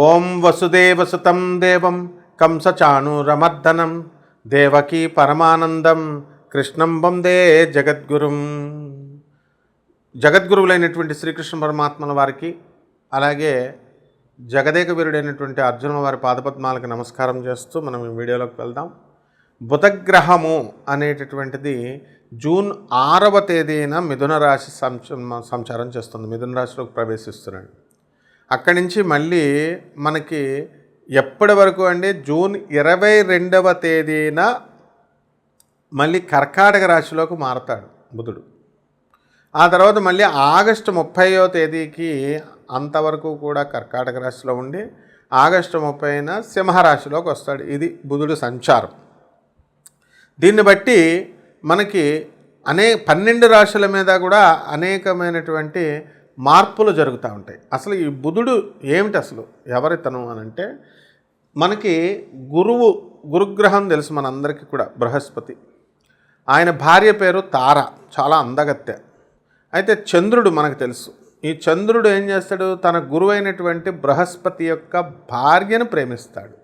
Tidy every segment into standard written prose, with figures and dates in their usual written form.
ఓం వసుదేవసుతం దేవం కంసచాణూరమర్దనం దేవకీ పరమానందం కృష్ణం వందే జగద్గురుం. జగద్గురువులైనటువంటి శ్రీకృష్ణ పరమాత్మల వారికి, అలాగే జగదేక వీరుడైనటువంటి అర్జునుల వారి పాదపద్మాలకు నమస్కారం చేస్తూ మనం ఈ వీడియోలోకి వెళ్దాం. బుధగ్రహము అనేటటువంటిది జూన్ 6వ తేదీన మిథున రాశి సంచారం చేస్తుంది. మిథున రాశిలోకి ప్రవేశిస్తున్నాడు. అక్కడి నుంచి మళ్ళీ మనకి ఎప్పటి వరకు అండి, జూన్ 22వ తేదీన మళ్ళీ కర్కాటక రాశిలోకి మారతాడు బుధుడు. ఆ తర్వాత మళ్ళీ ఆగస్టు 30వ తేదీకి అంతవరకు కూడా కర్కాటక రాశిలో ఉండి ఆగస్టు 30న సింహరాశిలోకి వస్తాడు. ఇది బుధుడు సంచారం. దీన్ని బట్టి మనకి 12 రాశుల మీద కూడా అనేకమైనటువంటి మార్పులు జరుగుతూ ఉంటాయి. అసలు ఈ బుధుడు ఏమిటి, అసలు ఎవరితను అని అంటే, మనకి గురుగ్రహం తెలుసు మనందరికీ కూడా, బృహస్పతి. ఆయన భార్య పేరు తార, చాలా అందగత్తె. అయితే చంద్రుడు మనకు తెలుసు. ఈ చంద్రుడు ఏం చేస్తాడు, తన గురువైనటువంటి బృహస్పతి యొక్క భార్యను ప్రేమిస్తాడు.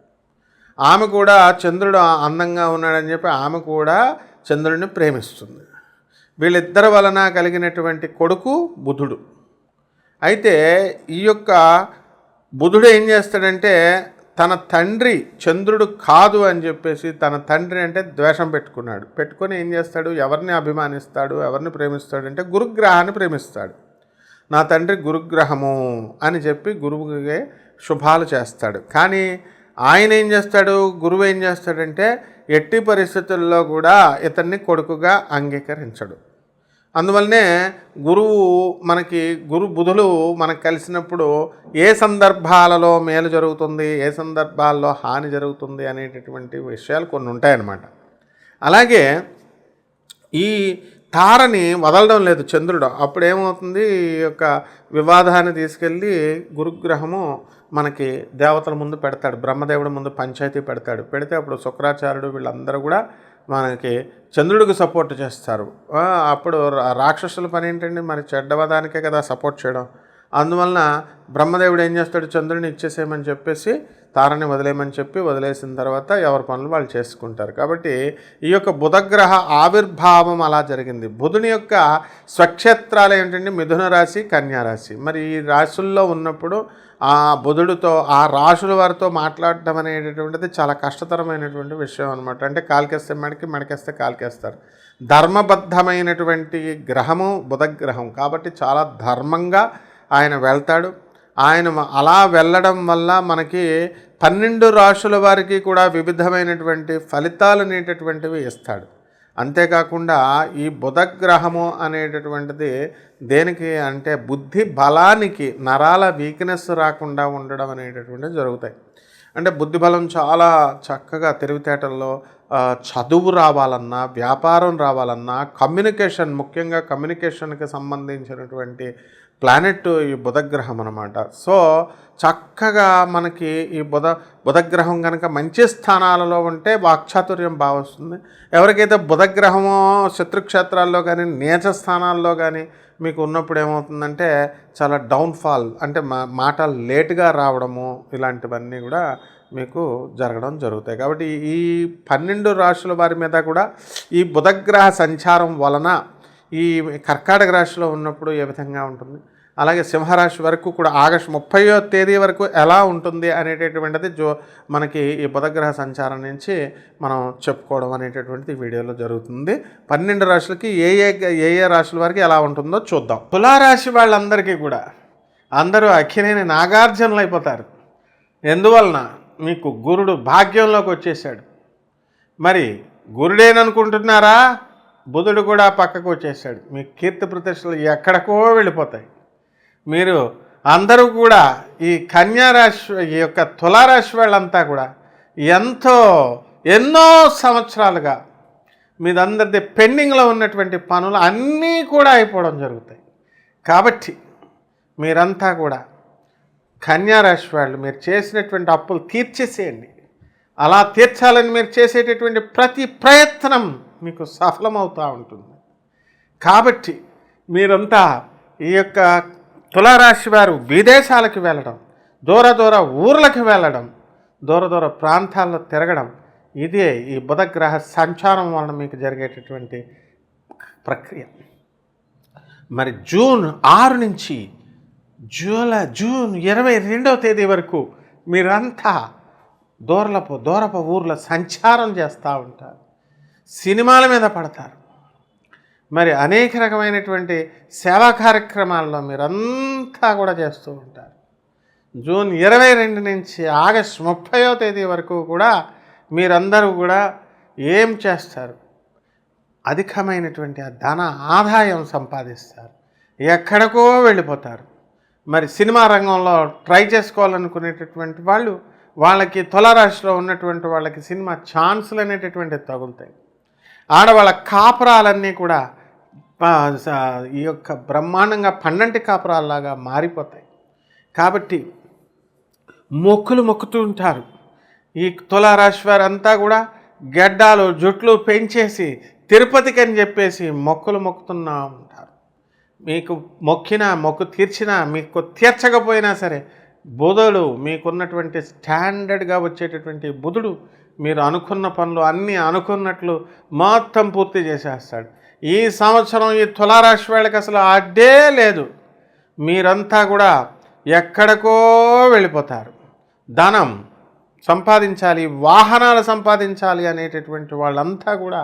ఆమె కూడా చంద్రుడు అందంగా ఉన్నాడని చెప్పి ఆమె కూడా చంద్రుడిని ప్రేమిస్తుంది. వీళ్ళిద్దరి వలన కలిగినటువంటి కొడుకు బుధుడు. అయితే ఈ యొక్క బుధుడు ఏం చేస్తాడంటే, తన తండ్రి చంద్రుడు కాదు అని చెప్పేసి తన తండ్రి అంటే ద్వేషం పెట్టుకొని ఏం చేస్తాడు, ఎవరిని అభిమానిస్తాడు, ఎవరిని ప్రేమిస్తాడు అంటే గురుగ్రహాన్ని ప్రేమిస్తాడు. నా తండ్రి గురుగ్రహము అని చెప్పి గురువుకి శుభాలు చేస్తాడు. కానీ ఆయన ఏం చేస్తాడు, గురువు ఏం చేస్తాడంటే ఎట్టి పరిస్థితుల్లో కూడా ఇతన్ని కొడుకుగా అంగీకరించడు. అందువల్లనే గురు బుధులు మనకు కలిసినప్పుడు ఏ సందర్భాలలో మేలు జరుగుతుంది, ఏ సందర్భాల్లో హాని జరుగుతుంది అనేటటువంటి విషయాలు కొన్ని ఉంటాయన్నమాట. అలాగే ఈ తారని వదలడం లేదు చంద్రుడు. అప్పుడు ఏమవుతుంది, ఈ యొక్క వివాదాన్ని తీసుకెళ్ళి గురుగ్రహము మనకి దేవతల ముందు పెడతాడు, బ్రహ్మదేవుడి ముందు పంచాయతీ పెడితే అప్పుడు శుక్రాచార్యుడు వీళ్ళందరూ కూడా మనకి చంద్రుడికి సపోర్ట్ చేస్తారు. అప్పుడు రాక్షసుల పని ఏంటండి, మరి చెడ్డవదానికే కదా సపోర్ట్ చేయడం. అందువలన బ్రహ్మదేవుడు ఏం చేస్తాడు, చంద్రుడిని ఇచ్చేసేయమని చెప్పేసి తారని వదిలేయమని చెప్పి వదిలేసిన తర్వాత ఎవరి పనులు వాళ్ళు చేసుకుంటారు. కాబట్టి ఈ యొక్క బుధగ్రహ ఆవిర్భావం అలా జరిగింది. బుధుని యొక్క స్వక్షేత్రాలు ఏంటంటే మిథున రాశి, కన్యారాశి. మరి ఈ రాశుల్లో ఉన్నప్పుడు ఆ బుధుడితో, ఆ రాశుల వారితో మాట్లాడటం అనేటటువంటిది చాలా కష్టతరమైనటువంటి విషయం అనమాట. అంటే కాలికేస్తే మెడకేస్తే కాలికేస్తారు. ధర్మబద్ధమైనటువంటి గ్రహము బుధగ్రహం కాబట్టి చాలా ధర్మంగా ఆయన వెళ్తాడు. ఆయన అలా వెళ్ళడం వల్ల మనకి 12 రాశుల వారికి కూడా వివిధమైనటువంటి ఫలితాలు అనేటటువంటివి ఇస్తాడు. అంతేకాకుండా ఈ బుధగ్రహము అనేటటువంటిది దేనికి అంటే బుద్ధి బలానికి, నరాల వీక్నెస్ రాకుండా ఉండడం అనేటటువంటివి జరుగుతాయి. అంటే బుద్ధి బలం చాలా చక్కగా, తెలివితేటల్లో చదువు రావాలన్నా, వ్యాపారం రావాలన్నా, కమ్యూనికేషన్, ముఖ్యంగా కమ్యూనికేషన్కి సంబంధించినటువంటి ప్లానెట్ ఈ బుధగ్రహం అన్నమాట. సో చక్కగా మనకి ఈ బుధగ్రహం కనుక మంచి స్థానాలలో ఉంటే వాక్చాతుర్యం బాగా వస్తుంది. ఎవరికైతే బుధగ్రహమో శత్రుక్షేత్రాల్లో కానీ నీచ స్థానాల్లో కానీ మీకు ఉన్నప్పుడు ఏమవుతుందంటే చాలా డౌన్ఫాల్, అంటే మాటలు లేటుగా రావడము, ఇలాంటివన్నీ కూడా మీకు జరగడం జరుగుతాయి. కాబట్టి ఈ 12 రాశుల వారి మీద కూడా ఈ బుధగ్రహ సంచారం వలన ఈ కర్కాటక రాశిలో ఉన్నప్పుడు ఏ విధంగా ఉంటుంది, అలాగే సింహరాశి వరకు కూడా ఆగస్టు 30వ తేదీ వరకు ఎలా ఉంటుంది అనేటటువంటిది మనకి ఈ బుధగ్రహ సంచారం నుంచి మనం చెప్పుకోవడం అనేటటువంటిది వీడియోలో జరుగుతుంది. 12 రాశులకి ఏ రాశుల వరకు ఎలా ఉంటుందో చూద్దాం. తులారాశి వాళ్ళందరికీ కూడా అందరూ అక్కినేని నాగార్జునులు అయిపోతారు. ఎందువలన, మీకు గురుడు భాగ్యంలోకి వచ్చేసాడు. మరి గురుడేననుకుంటున్నారా, బుధుడు కూడా పక్కకు వచ్చేసాడు. మీ కీర్తి ప్రతిష్టలు ఎక్కడికో వెళ్ళిపోతాయి. మీరు అందరూ కూడా ఈ కన్యారాశి, ఈ యొక్క తులారాశి వాళ్ళంతా కూడా ఎన్నో సంవత్సరాలుగా మీదందరిది పెండింగ్లో ఉన్నటువంటి పనులు అన్నీ కూడా అయిపోవడం జరుగుతాయి. కాబట్టి మీరంతా కూడా కన్యారాశి వాళ్ళు మీరు చేసినటువంటి అప్పులు తీర్చేసేయండి. అలా తీర్చాలని మీరు చేసేటటువంటి ప్రతి ప్రయత్నం మీకు సఫలమవుతూ ఉంటుంది. కాబట్టి మీరంతా ఈ యొక్క తులారాశి వారు విదేశాలకు వెళ్ళడం, దూర దూర ఊర్లకు వెళ్ళడం, దూర దూర ప్రాంతాల్లో తిరగడం, ఇదే ఈ బుధగ్రహ సంచారం వలన మీకు జరిగేటటువంటి ప్రక్రియ. మరి జూన్ 6 నుంచి జూన్ 22వ తేదీ వరకు మీరంతా దూరపు ఊర్ల సంచారం చేస్తూ ఉంటారు, సినిమాల మీద పడతారు, మరి అనేక రకమైనటువంటి సేవా కార్యక్రమాల్లో మీరంతా కూడా చేస్తూ ఉంటారు. జూన్ 22 నుంచి ఆగస్టు 30వ తేదీ వరకు కూడా మీరందరూ కూడా ఏం చేస్తారు? అధికమైనటువంటి ధన ఆదాయం సంపాదిస్తారు, ఎక్కడికో వెళ్ళిపోతారు. మరి సినిమా రంగంలో ట్రై చేసుకోవాలనుకునేటటువంటి వాళ్ళకి తులారాశిలో ఉన్నటువంటి వాళ్ళకి సినిమా ఛాన్సులు అనేటటువంటివి తగులుతాయి. ఆడవాళ్ళ కాపురాలన్నీ కూడా ఈ యొక్క బ్రహ్మాండంగా పండంటి కాపురాల్లాగా మారిపోతాయి. కాబట్టి మొక్కులు మొక్కుతూ ఉంటారు. ఈ తులారాశి వారంతా కూడా గడ్డాలు జుట్లు పెంచేసి తిరుపతికి అని చెప్పేసి మొక్కులు మొక్కుతున్నా ఉంటారు. మీకు మొక్కు తీర్చినా, మీకు తీర్చకపోయినా సరే బుధుడు, మీకున్నటువంటి స్టాండర్డ్గా వచ్చేటటువంటి బుధుడు మీరు అనుకున్న పనులు అన్నీ అనుకున్నట్లు మొత్తం పూర్తి చేసేస్తాడు. ఈ సంవత్సరం ఈ తులారాశి వాళ్ళకి అసలు అడ్డే లేదు. మీరంతా కూడా ఎక్కడికో వెళ్ళిపోతారు. ధనం సంపాదించాలి, వాహనాలు సంపాదించాలి అనేటటువంటి వాళ్ళంతా కూడా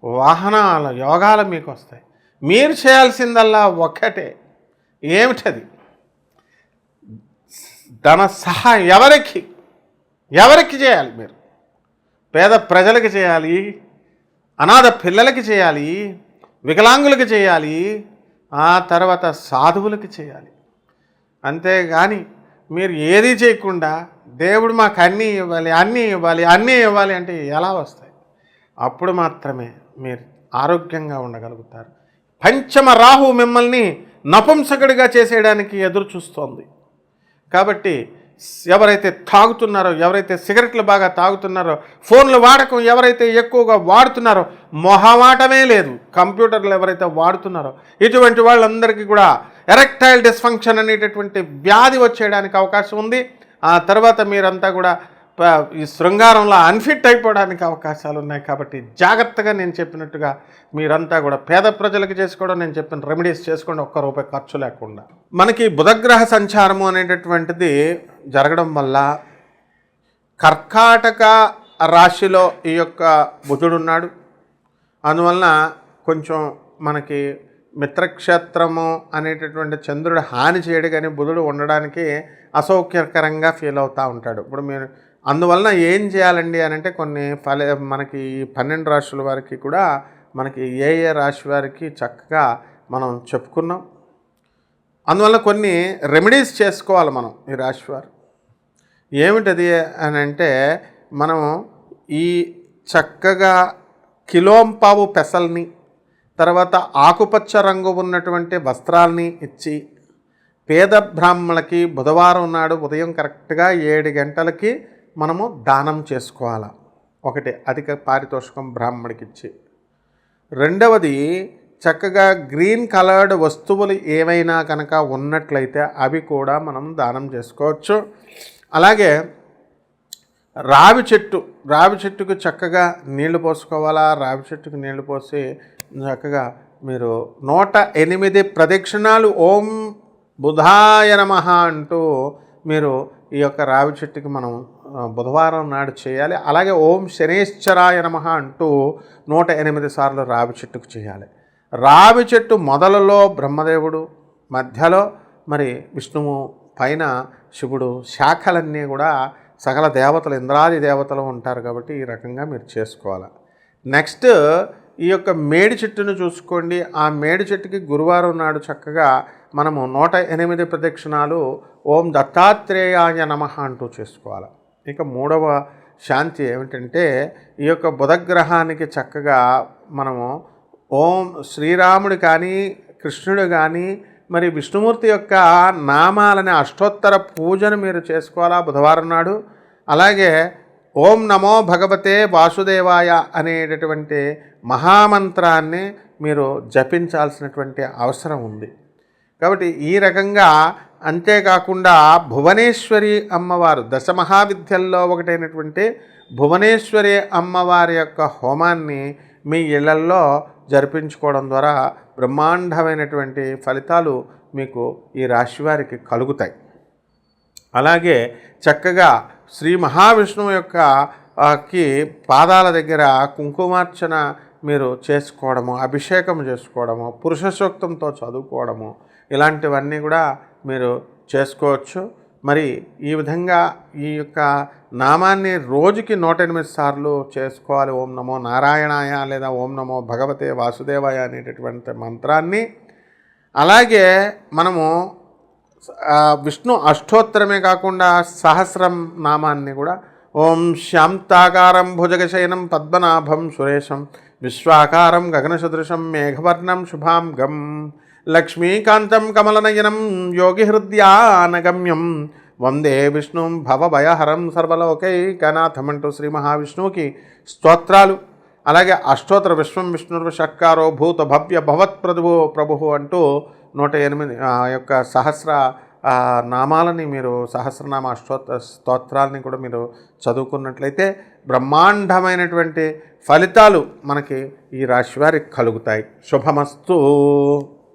వాహనాల యోగాలు మీకు వస్తాయి. మీరు చేయాల్సిందల్లా ఒక్కటే, ఏమిటది? ధన సహాయం ఎవరికి చేయాలి? మీరు పేద ప్రజలకు చేయాలి, అనాథ పిల్లలకి చేయాలి, వికలాంగులకు చేయాలి, ఆ తర్వాత సాధువులకి చేయాలి. అంతేగాని మీరు ఏదీ చేయకుండా దేవుడు మాకు అన్నీ ఇవ్వాలి అంటే ఎలా వస్తాయి? అప్పుడు మాత్రమే మీరు ఆరోగ్యంగా ఉండగలుగుతారు. పంచమ రాహు మిమ్మల్ని నపుంసకుడిగా చేసేయడానికి ఎదురు చూస్తోంది. కాబట్టి ఎవరైతే తాగుతున్నారో, ఎవరైతే సిగరెట్లు బాగా తాగుతున్నారో, ఫోన్లు వాడకం ఎవరైతే ఎక్కువగా వాడుతున్నారో, మొహమాటమే లేదు, కంప్యూటర్లు ఎవరైతే వాడుతున్నారో, ఇటువంటి వాళ్ళందరికీ కూడా ఎరెక్టైల్ డిస్ఫంక్షన్ అనేటటువంటి వ్యాధి వచ్చేయడానికి అవకాశం ఉంది. ఆ తర్వాత మీరంతా కూడా ఈ శృంగారంలో అన్ఫిట్ అయిపోవడానికి అవకాశాలు ఉన్నాయి. కాబట్టి జాగ్రత్తగా నేను చెప్పినట్టుగా మీరంతా కూడా పేద ప్రజలకు చేసుకోవడం, నేను చెప్పిన రెమెడీస్ చేసుకోండి, ₹1 ఖర్చు లేకుండా. మనకి బుధగ్రహ సంచారము అనేటటువంటిది జరగడం వల్ల కర్కాటక రాశిలో ఈ యొక్క బుధుడున్నాడు. అందువలన కొంచెం మనకి మిత్రక్షేత్రము అనేటటువంటి చంద్రుడు హాని చేయడు, కానీ బుధుడు ఉండడానికి అసౌకర్యకరంగా ఫీల్ అవుతూ ఉంటాడు. ఇప్పుడు మీరు అందువలన ఏం చేయాలండి అని అంటే మనకి 12 రాశుల వారికి కూడా మనకి ఏ రాశి వారికి చక్కగా మనం చెప్పుకున్నాం. అందువల్ల కొన్ని రెమెడీస్ చేసుకోవాలి మనం ఈ రాశి వారు. ఏమిటది అని అంటే, మనం ఈ చక్కగా కిలోంపావు పెసల్ని, తర్వాత ఆకుపచ్చ రంగు ఉన్నటువంటి వస్త్రాల్ని ఇచ్చి పేద బ్రాహ్మణులకి బుధవారం నాడు ఉదయం కరెక్ట్గా 7 గంటలకి మనము దానం చేసుకోవాలి. ఒకటి అధిక పారితోషికం బ్రాహ్మడికి ఇచ్చి, రెండవది చక్కగా గ్రీన్ కలర్డ్ వస్తువులు ఏవైనా కనుక ఉన్నట్లయితే అవి కూడా మనం దానం చేసుకోవచ్చు. అలాగే రావి చెట్టుకు చక్కగా నీళ్లు పోసుకోవాలా. రావి చెట్టుకు నీళ్లు పోసి చక్కగా మీరు 108 ప్రదక్షిణాలు ఓం బుధాయ నమః అంటూ మీరు ఈ యొక్క రావి చెట్టుకి మనం బుధవారం నాడు చేయాలి. అలాగే ఓం శనేశ్వరాయ నమః అంటూ 108 సార్లు రావి చెట్టుకు చేయాలి. రావి చెట్టు మొదలలో బ్రహ్మదేవుడు, మధ్యలో మరి విష్ణువు, పైన శివుడు, శాఖలన్నీ కూడా సకల దేవతలు, ఇంద్రాది దేవతలు ఉంటారు. కాబట్టి ఈ రకంగా మీరు చేసుకోవాలి. నెక్స్ట్ ఈ యొక్క మేడి చెట్టును చూసుకోండి. ఆ మేడి చెట్టుకి గురువారం నాడు చక్కగా మనము 108 ప్రదక్షిణాలు ఓం దత్తాత్రేయాయ నమః అంటూ చేసుకోవాలి. ఇక మూడవ శాంతి ఏమిటంటే, ఈ యొక్క బుధగ్రహానికి చక్కగా మనము ఓం శ్రీరాముడు కానీ, కృష్ణుడు కానీ, మరి విష్ణుమూర్తి యొక్క నామాలని అష్టోత్తర పూజను మీరు చేసుకోవాలా బుధవారం నాడు. అలాగే ఓం నమో భగవతే వాసుదేవాయ అనేటటువంటి మహామంత్రాన్ని మీరు జపించాల్సినటువంటి అవసరం ఉంది. కాబట్టి ఈ రకంగా అంతేకాకుండా భువనేశ్వరి అమ్మవారు దశమహావిద్యల్లో ఒకటైనటువంటి భువనేశ్వరి అమ్మవారి యొక్క హోమాన్ని మీ ఇళ్లల్లో జరిపించుకోవడం ద్వారా బ్రహ్మాండమైనటువంటి ఫలితాలు మీకు ఈ రాశివారికి కలుగుతాయి. అలాగే చక్కగా శ్రీ మహావిష్ణువు యొక్క పాదాల దగ్గర కుంకుమార్చన మీరు చేసుకోవడము, అభిషేకం చేసుకోవడము, పురుష సూక్తంతో చదువుకోవడము, ఇలాంటివన్నీ కూడా మీరు చేసుకోవచ్చు. మరి ఈ విధంగా ఈ యొక్క నామాన్ని రోజుకి 108 సార్లు చేసుకోవాలి. ఓం నమో నారాయణాయ లేదా ఓం నమో భగవతే వాసుదేవాయ అనేటటువంటి మంత్రాన్ని. అలాగే మనము విష్ణు అష్టోత్తరమే కాకుండా సహస్రం నామాన్ని కూడా ఓం శాంతాకారం భుజగశయనం పద్మనాభం సురేశం విశ్వాకారం గగనసదృశం మేఘవర్ణం శుభాంగం లక్ష్మీకాంతం కమలనయనం యోగిహృద్యానగమ్యం వందే విష్ణుం భవభయహరం సర్వలోకైకనాథం అంటూ శ్రీ మహావిష్ణువుకి స్తోత్రాలు. అలాగే అష్టోత్తర విశ్వం విష్ణుర్వ షట్కారో భూత భవ్య భవత్ ప్రభువు అంటూ 108 యొక్క సహస్ర నామాలని మీరు సహస్రనామ స్తోత్రాలని కూడా మీరు చదువుకున్నట్లయితే బ్రహ్మాండమైనటువంటి ఫలితాలు మనకి ఈ రాశి వారికి కలుగుతాయి. శుభమస్తు.